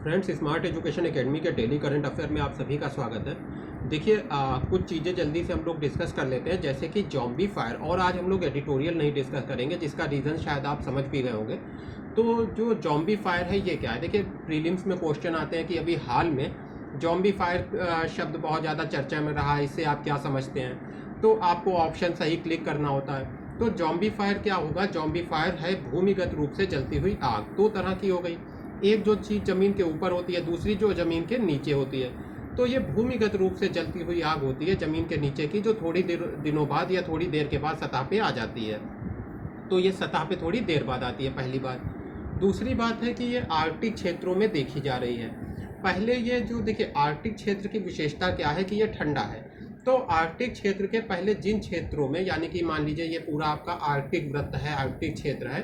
Friends, smart education academy के daily current affair में आप सभी का स्वागत है। देखिए, कुछ चीज़ें जल्दी से हम लोग डिस्कस कर लेते हैं, जैसे कि जॉम्बी फायर। और आज हम लोग एडिटोरियल नहीं डिस्कस करेंगे, जिसका रीज़न शायद आप समझ भी गए होंगे। तो जो जॉम्बी फायर है ये क्या है? देखिए, प्रीलिम्स में क्वेश्चन आते हैं कि अभी हाल में जॉम्बी फायर शब्द बहुत ज़्यादा चर्चा में रहा है, इससे आप क्या समझते हैं? तो आपको ऑप्शन सही क्लिक करना होता है। तो जॉम्बी फायर क्या होगा? जॉम्बी फायर है भूमिगत रूप से जलती हुई आग। दो तरह की हो गई, एक जो चीज़ ज़मीन के ऊपर होती है, दूसरी जो ज़मीन के नीचे होती है। तो ये भूमिगत रूप से जलती हुई आग होती है ज़मीन के नीचे की, जो थोड़ी दिनों बाद या थोड़ी देर के बाद सतह पे आ जाती है। तो ये सतह पे थोड़ी देर बाद आती है, पहली बात। दूसरी बात है कि ये आर्कटिक क्षेत्रों में देखी जा रही है। पहले ये जो देखिए, आर्कटिक क्षेत्र की विशेषता क्या है कि ये ठंडा है। तो आर्कटिक क्षेत्र के पहले जिन क्षेत्रों में, यानी कि मान लीजिए ये पूरा आपका आर्कटिक वृत्त है, आर्कटिक क्षेत्र है,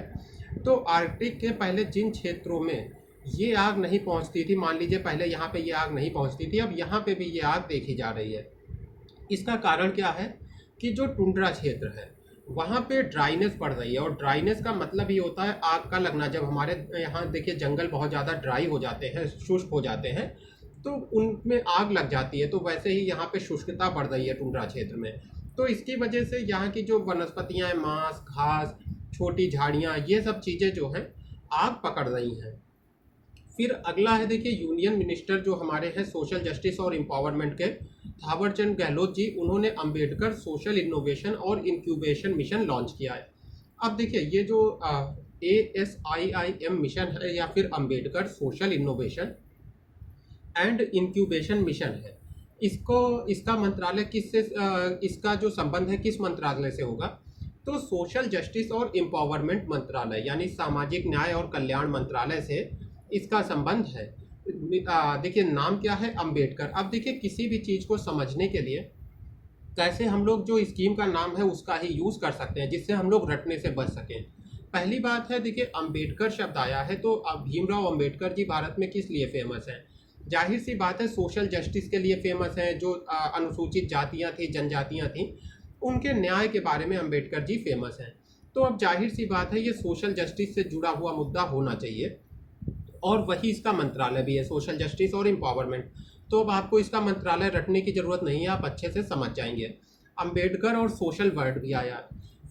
तो आर्कटिक के पहले जिन क्षेत्रों में ये आग नहीं पहुंचती थी, मान लीजिए पहले यहाँ पे ये आग नहीं पहुंचती थी, अब यहाँ पे भी ये आग देखी जा रही है। इसका कारण क्या है कि जो टुंड्रा क्षेत्र है वहाँ पे ड्राइनेस बढ़ रही है। और ड्राइनेस का मतलब ही होता है आग का लगना। जब हमारे यहाँ देखिए जंगल बहुत ज़्यादा ड्राई हो जाते हैं, शुष्क हो जाते हैं, तो उनमें आग लग जाती है। तो वैसे ही यहाँ पे शुष्कता बढ़ रही है टुंड्रा क्षेत्र में। तो इसकी वजह से यहाँ की जो वनस्पतियाँ हैं, मांस, घास, छोटी झाड़ियाँ, ये सब चीज़ें जो हैं आग पकड़ रही हैं। फिर अगला है, देखिए, यूनियन मिनिस्टर जो हमारे हैं सोशल जस्टिस और एम्पावरमेंट के, थावरचंद गहलोत जी, उन्होंने अंबेडकर सोशल इनोवेशन और इंक्यूबेशन मिशन लॉन्च किया है। अब देखिए, ये जो ASIIM मिशन है या फिर Ambedkar social innovation and incubation mission है, इसका मंत्रालय इसका जो संबंध है किस मंत्रालय से होगा? तो सोशल जस्टिस और एम्पावरमेंट मंत्रालय, यानी सामाजिक न्याय और कल्याण मंत्रालय से इसका संबंध है। देखिए, नाम क्या है? अंबेडकर। अब देखिए, किसी भी चीज़ को समझने के लिए कैसे हम लोग जो स्कीम का नाम है उसका ही यूज़ कर सकते हैं, जिससे हम लोग रटने से बच सकें। पहली बात है, देखिए, अंबेडकर शब्द आया है, तो अब भीमराव अंबेडकर जी भारत में किस लिए फेमस हैं? जाहिर सी बात है, सोशल जस्टिस के लिए फेमस हैं। जो अनुसूचित जातियाँ थी, जनजातियाँ थीं, उनके न्याय के बारे में अंबेडकर जी फेमस हैं। तो अब जाहिर सी बात है, ये सोशल जस्टिस से जुड़ा हुआ मुद्दा होना चाहिए, और वही इसका मंत्रालय भी है, सोशल जस्टिस और एम्पावरमेंट। तो अब आपको इसका मंत्रालय रटने की ज़रूरत नहीं है, आप अच्छे से समझ जाएंगे। अंबेडकर और सोशल वर्ड भी आया।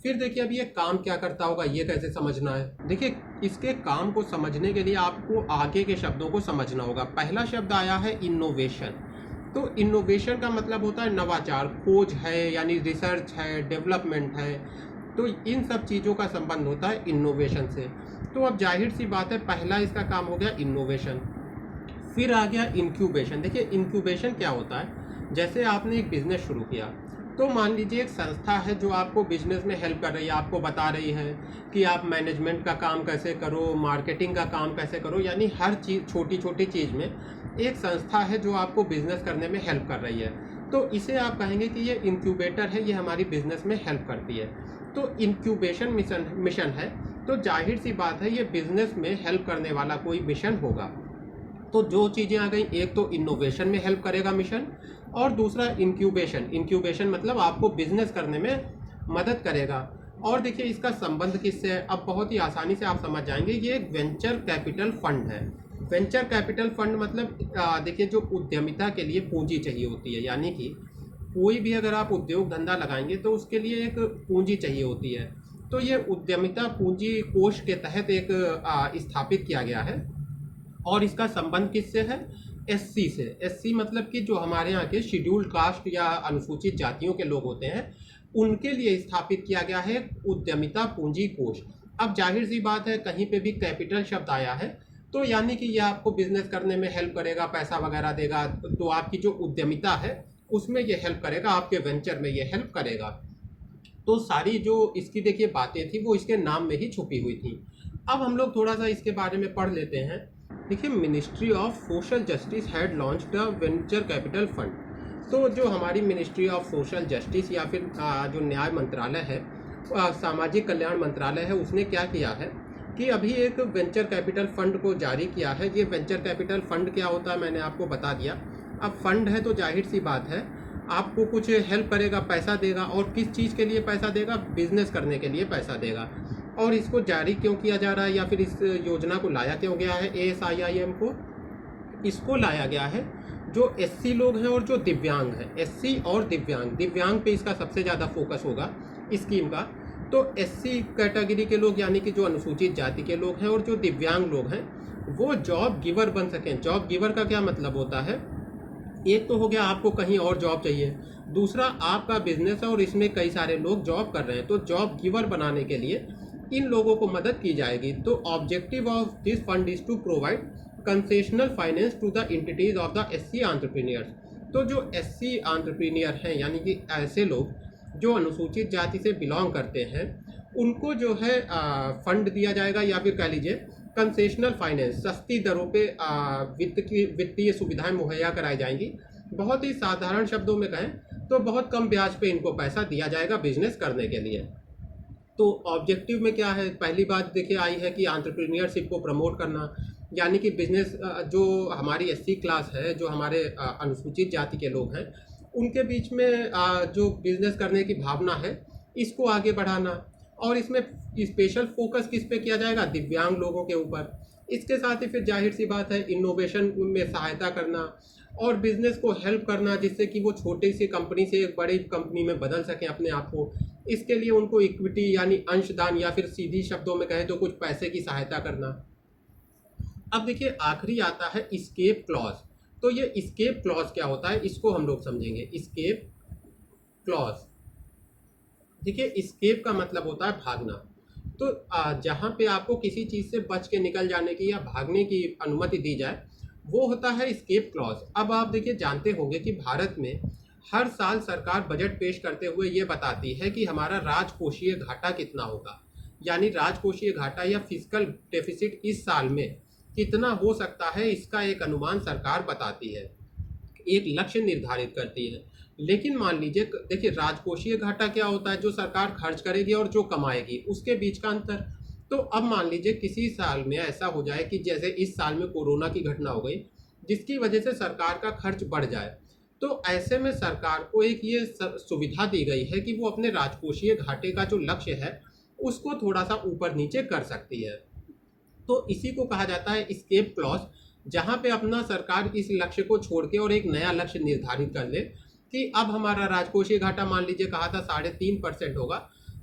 फिर देखिए, अब ये काम क्या करता होगा, ये कैसे समझना है? देखिए, इसके काम को समझने के लिए आपको आगे के शब्दों को समझना होगा। पहला शब्द आया है इनोवेशन। तो इनोवेशन का मतलब होता है नवाचार, खोज है, यानी रिसर्च है, डेवलपमेंट है। तो इन सब चीज़ों का संबंध होता है इनोवेशन से। तो अब जाहिर सी बात है, पहला इसका काम हो गया इनोवेशन। फिर आ गया इंक्यूबेशन। देखिए, इंक्यूबेशन क्या होता है? जैसे आपने एक बिजनेस शुरू किया, तो मान लीजिए एक संस्था है जो आपको बिजनेस में हेल्प कर रही है, आपको बता रही है कि आप मैनेजमेंट का काम कैसे करो, मार्केटिंग का काम कैसे करो, यानी हर चीज़, छोटी छोटी चीज़ में एक संस्था है जो आपको बिजनेस करने में हेल्प कर रही है। तो इसे आप कहेंगे कि ये इंक्यूबेटर है, ये हमारी बिजनेस में हेल्प करती है। तो इंक्यूबेशन मिशन है, तो जाहिर सी बात है ये बिजनेस में हेल्प करने वाला कोई मिशन होगा। तो जो चीज़ें आ गई, एक तो इनोवेशन में हेल्प करेगा मिशन, और दूसरा इंक्यूबेशन मतलब आपको बिजनेस करने में मदद करेगा। और देखिए, इसका संबंध किससे है? अब बहुत ही आसानी से आप समझ जाएंगे। ये एक वेंचर कैपिटल फंड है। वेंचर कैपिटल फंड मतलब देखिए, जो उद्यमिता के लिए पूंजी चाहिए होती है, यानी कि कोई भी अगर आप उद्योग धंधा लगाएंगे तो उसके लिए एक पूंजी चाहिए होती है। तो ये उद्यमिता पूंजी कोष के तहत एक स्थापित किया गया है। और इसका संबंध किससे है? एससी से। एससी मतलब कि जो हमारे यहाँ के शेड्यूल्ड कास्ट या अनुसूचित जातियों के लोग होते हैं, उनके लिए स्थापित किया गया है उद्यमिता पूंजी कोष। अब जाहिर सी बात है, कहीं पे भी कैपिटल शब्द आया है, तो यानी कि यह आपको बिजनेस करने में हेल्प करेगा, पैसा वगैरह देगा। तो आपकी जो उद्यमिता है उसमें ये हेल्प करेगा, आपके वेंचर में ये हेल्प करेगा। तो सारी जो इसकी देखिए बातें थी वो इसके नाम में ही छुपी हुई थी। अब हम लोग थोड़ा सा इसके बारे में पढ़ लेते हैं। देखिए, ministry of social justice had launched the venture capital fund. तो जो हमारी मिनिस्ट्री ऑफ सोशल जस्टिस या फिर जो न्याय मंत्रालय है, सामाजिक कल्याण मंत्रालय है, उसने क्या किया है कि अभी एक वेंचर कैपिटल फंड को जारी किया है। ये वेंचर कैपिटल फंड क्या होता है मैंने आपको बता दिया। अब फंड है तो जाहिर सी बात है आपको कुछ हेल्प करेगा, पैसा देगा। और किस चीज़ के लिए पैसा देगा? बिजनेस करने के लिए पैसा देगा। और इसको जारी क्यों किया जा रहा है या फिर इस योजना को लाया क्यों गया है ASIIM को? इसको लाया गया है जो एससी लोग हैं और जो दिव्यांग हैं, एससी और दिव्यांग पे इसका सबसे ज़्यादा फोकस होगा स्कीम का। तो एससी कैटेगरी के लोग यानी कि जो अनुसूचित जाति के लोग हैं और जो दिव्यांग लोग हैं वो जॉब गिवर बन सकें। जॉब गिवर का क्या मतलब होता है, एक तो हो गया आपको कहीं और जॉब चाहिए, दूसरा आपका बिजनेस है और इसमें कई सारे लोग जॉब कर रहे हैं, तो जॉब गिवर बनाने के लिए इन लोगों को मदद की जाएगी। तो objective of this fund is to provide concessional finance to the entities of the SC entrepreneurs. तो जो एससी एंटरप्रेन्योर हैं यानी कि ऐसे लोग जो अनुसूचित जाति से बिलोंग करते हैं उनको जो है फंड दिया जाएगा, या फिर कह लीजिए कंसेशनल फाइनेंस, सस्ती दरों पे वित्तीय सुविधाएं मुहैया कराई जाएंगी। बहुत ही साधारण शब्दों में कहें तो बहुत कम ब्याज पे इनको पैसा दिया जाएगा बिजनेस करने के लिए। तो ऑब्जेक्टिव में क्या है, पहली बात देखिए आई है कि एंटरप्रेन्योरशिप को प्रमोट करना, यानी कि बिजनेस जो हमारी एससी क्लास है, जो हमारे अनुसूचित जाति के लोग हैं उनके बीच में जो बिजनेस करने की भावना है इसको आगे बढ़ाना। और इसमें स्पेशल फोकस किस पे किया जाएगा, दिव्यांग लोगों के ऊपर। इसके साथ ही फिर जाहिर सी बात है इनोवेशन में सहायता करना और बिजनेस को हेल्प करना, जिससे कि वो छोटी सी कंपनी से एक बड़ी कंपनी में बदल सकें अपने आप को। इसके लिए उनको इक्विटी यानी अंशदान, या फिर सीधी शब्दों में कहें तो कुछ पैसे की सहायता करना। अब देखिए आखिरी आता है एस्केप क्लॉज। तो ये एस्केप क्लॉज क्या होता है इसको हम लोग समझेंगे। एस्केप क्लॉज, देखिए एस्केप का मतलब होता है भागना। तो जहाँ पे आपको किसी चीज़ से बच के निकल जाने की या भागने की अनुमति दी जाए वो होता है एस्केप क्लॉज। अब आप देखिए जानते होंगे कि भारत में हर साल सरकार बजट पेश करते हुए ये बताती है कि हमारा राजकोषीय घाटा कितना होगा, यानी राजकोषीय घाटा या फिस्कल डेफिसिट इस साल में कितना हो सकता है, इसका एक अनुमान सरकार बताती है, एक लक्ष्य निर्धारित करती है। लेकिन मान लीजिए देखिए राजकोषीय घाटा क्या होता है, जो सरकार खर्च करेगी और जो कमाएगी उसके बीच का अंतर। तो अब मान लीजिए किसी साल में ऐसा हो जाए कि जैसे इस साल में कोरोना की घटना हो गई जिसकी वजह से सरकार का खर्च बढ़ जाए, तो ऐसे में सरकार को एक ये सुविधा दी गई है कि वो अपने राजकोषीय घाटे का जो लक्ष्य है उसको थोड़ा सा ऊपर नीचे कर सकती है। तो इसी को कहा जाता है एस्केप क्लॉज, जहाँ पे अपना सरकार इस लक्ष्य को छोड़ के और एक नया लक्ष्य निर्धारित कर ले कि अब हमारा राजकोषीय घाटा मान लीजिए कहा था 3.5% होगा,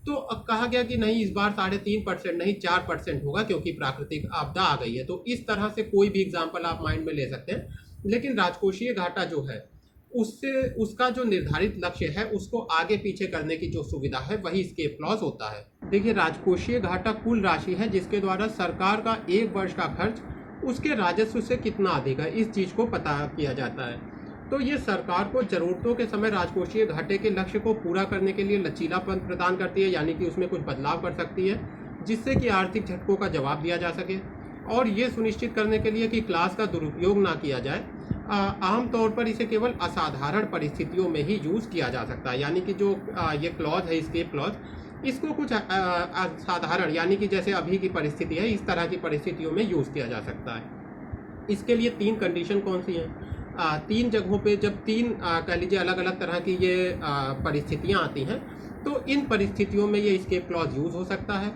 तो अब कहा गया कि नहीं इस बार 3.5% नहीं 4% होगा क्योंकि प्राकृतिक आपदा आ गई है। तो इस तरह से कोई भी एग्जाम्पल आप माइंड में ले सकते हैं, लेकिन राजकोषीय घाटा जो है उससे उसका जो निर्धारित लक्ष्य है उसको आगे पीछे करने की जो सुविधा है वही एस्केप क्लॉज होता है। देखिए राजकोषीय घाटा कुल राशि है जिसके द्वारा सरकार का एक वर्ष का खर्च उसके राजस्व से कितना अधिक है इस चीज़ को पता किया जाता है। तो ये सरकार को जरूरतों के समय राजकोषीय घाटे के लक्ष्य को पूरा करने के लिए लचीलापन प्रदान करती है, यानी कि उसमें कुछ बदलाव कर सकती है जिससे कि आर्थिक झटकों का जवाब दिया जा सके। और ये सुनिश्चित करने के लिए कि क्लास का दुरुपयोग ना किया जाए, आमतौर पर इसे केवल असाधारण परिस्थितियों में ही यूज़ किया जा सकता है। यानी कि जो ये क्लॉज है एस्केप क्लॉज, इसको कुछ असाधारण यानी कि जैसे अभी की परिस्थिति है इस तरह की परिस्थितियों में यूज़ किया जा सकता है। इसके लिए 3 कंडीशन कौन सी हैं, 3 जगहों पे जब 3 कह लीजिए अलग अलग तरह की ये परिस्थितियाँ आती हैं तो इन परिस्थितियों में ये एस्केप क्लॉज यूज़ हो सकता है।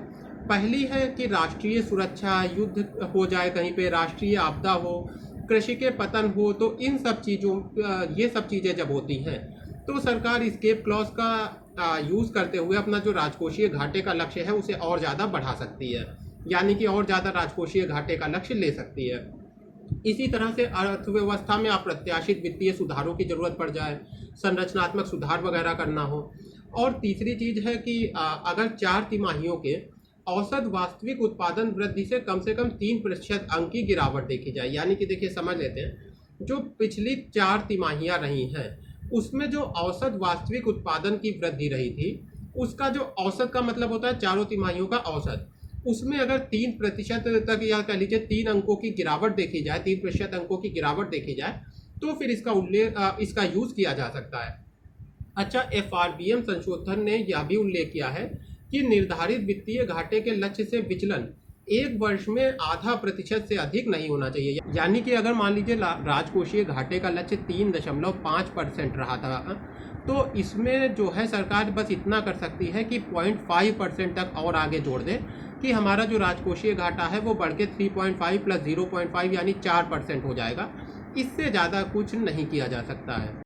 पहली है कि राष्ट्रीय सुरक्षा, युद्ध हो जाए कहीं पे, राष्ट्रीय आपदा हो, कृषि के पतन हो, तो इन सब चीज़ों ये सब चीज़ें जब होती हैं तो सरकार एस्केप क्लॉज का यूज़ करते हुए अपना जो राजकोषीय घाटे का लक्ष्य है उसे और ज़्यादा बढ़ा सकती है, यानी कि और ज़्यादा राजकोषीय घाटे का लक्ष्य ले सकती है। इसी तरह से अर्थव्यवस्था में अप्रत्याशित वित्तीय सुधारों की ज़रूरत पड़ जाए, संरचनात्मक सुधार वगैरह करना हो। और तीसरी चीज़ है कि अगर 4 तिमाहियों के औसत वास्तविक उत्पादन वृद्धि से कम 3% अंक की गिरावट देखी जाए, यानी कि देखिए समझ लेते हैं जो पिछली 4 तिमाहियाँ रही हैं उसमें जो औसत वास्तविक उत्पादन की वृद्धि रही थी उसका जो औसत का मतलब होता है चारों तिमाहियों का औसत, उसमें अगर 3% तक या कह लीजिए 3 अंकों की गिरावट देखी जाए, 3% अंकों की गिरावट देखी जाए तो फिर इसका यूज़ किया जा सकता है। अच्छा, FRBM संशोधन ने यह भी उल्लेख किया है कि निर्धारित वित्तीय घाटे के लक्ष्य से विचलन 1 वर्ष में 0.5% से अधिक नहीं होना चाहिए। यानी कि अगर मान लीजिए राजकोषीय घाटे का लक्ष्य 3.5% रहा था तो इसमें जो है सरकार बस इतना कर सकती है कि 0.5% तक और आगे जोड़ दे कि हमारा जो राजकोषीय घाटा है वो बढ़ के 3.5 + 0.5 यानी 4% हो जाएगा। इससे ज़्यादा कुछ नहीं किया जा सकता है।